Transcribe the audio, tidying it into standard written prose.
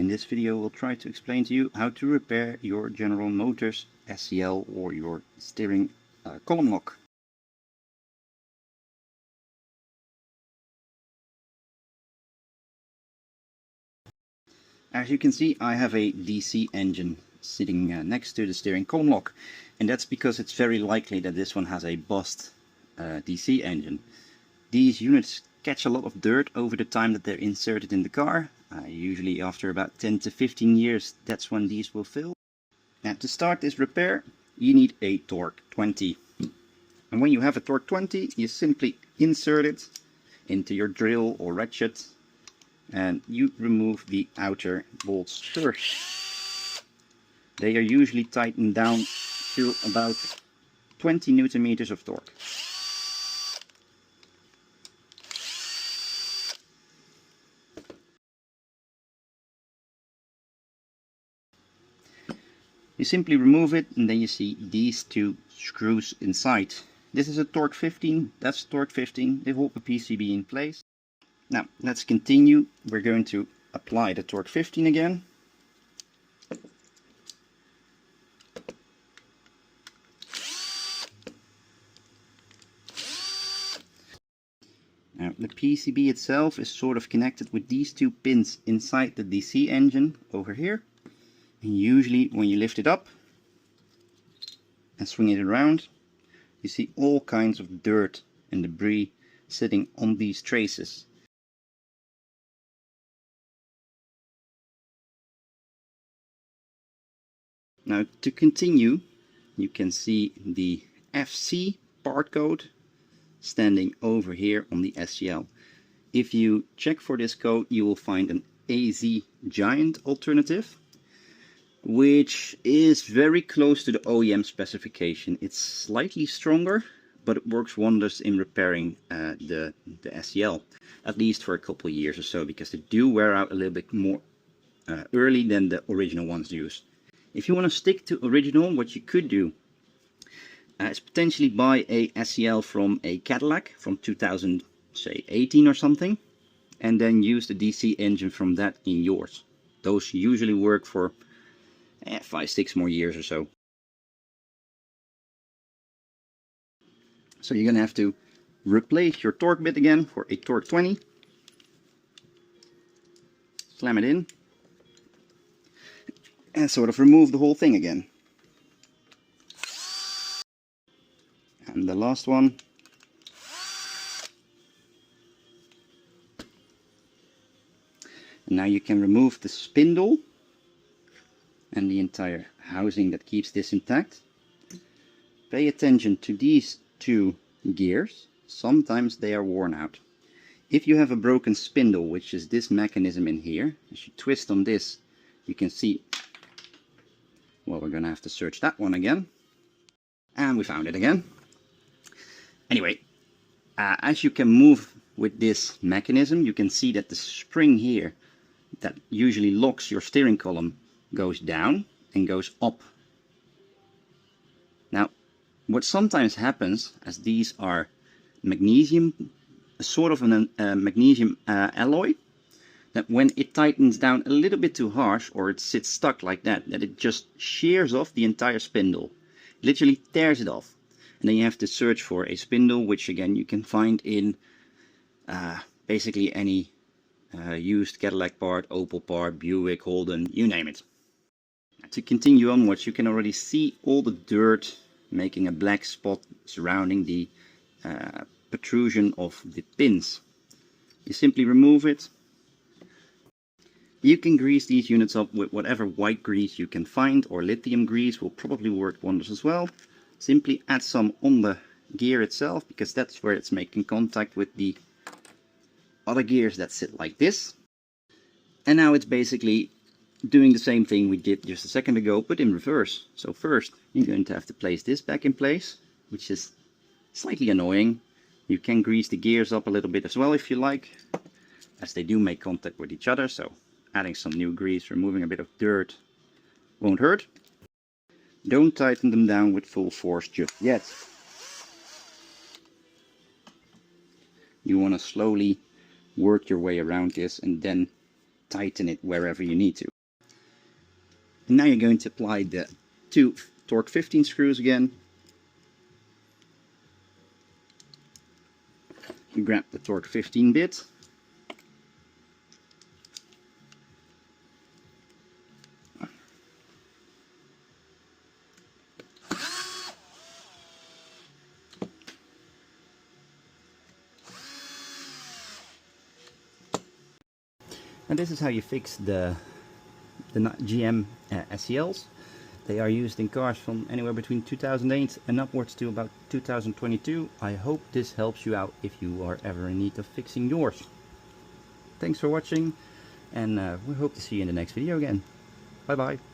In this video we'll try to explain to you how to repair your General Motors SCL or your steering column lock. As you can see, I have a DC engine sitting next to the steering column lock, and that's because it's very likely that this one has a bust DC engine. These units catch a lot of dirt over the time that they're inserted in the car. Usually after about 10 to 15 years, that's when these will fail. Now to start this repair, you need a torque 20. And when you have a torque 20, you simply insert it into your drill or ratchet and you remove the outer bolts first. They are usually tightened down to about 20 Newton meters of torque. You simply remove it and then you see these two screws inside. This is a torque 15, that's torque 15, they hold the PCB in place. Now let's continue. We're going to apply the torque 15 again. Now the PCB itself is sort of connected with these two pins inside the DC engine over here. And usually when you lift it up and swing it around, you see all kinds of dirt and debris sitting on these traces. Now to continue, you can see the FC part code standing over here on the SCL. If you check for this code, you will find an AZ Giant alternative, which is very close to the OEM specification. It's slightly stronger, but it works wonders in repairing the SCL, at least for a couple of years or so, because they do wear out a little bit more early than the original ones use. If you want to stick to original, what you could do is potentially buy a SCL from a Cadillac from 2018 or something, and then use the DC engine from that in yours. Those usually work for 5-6 more years or so. So you're going to have to replace your torque bit again for a torque 20. Slam it in. And sort of remove the whole thing again. And the last one. And now you can remove the spindle and the entire housing that keeps this intact. Pay attention to these two gears. Sometimes they are worn out. If you have a broken spindle, which is this mechanism in here, as you twist on this, you can see, well, we're gonna have to search that one again. And we found it again. Anyway, as you can move with this mechanism, you can see that the spring here that usually locks your steering column goes down and goes up. Now, what sometimes happens, as these are magnesium, sort of a magnesium alloy, that when it tightens down a little bit too harsh, or it sits stuck like that, that it just shears off the entire spindle. Literally tears it off. And then you have to search for a spindle, which again you can find in basically any used Cadillac part, Opel part, Buick, Holden, you name it. To continue onwards, you can already see all the dirt making a black spot surrounding the protrusion of the pins. You simply remove it. You can grease these units up with whatever white grease you can find, or lithium grease will probably work wonders as well. Simply add some on the gear itself, because that's where it's making contact with the other gears that sit like this. And now it's basically doing the same thing we did just a second ago, but in reverse. So first you're going to have to place this back in place, which is slightly annoying. You can grease the gears up a little bit as well if you like, as they do make contact with each other, so adding some new grease, removing a bit of dirt won't hurt. Don't tighten them down with full force just yet. You want to slowly work your way around this and then tighten it wherever you need to. And now you're going to apply the 2 torque 15 screws again. You grab the torque 15 bit. And this is how you fix the GM SCLs. They are used in cars from anywhere between 2008 and upwards to about 2022. I hope this helps you out if you are ever in need of fixing yours. Thanks for watching, and we hope to see you in the next video again. Bye bye.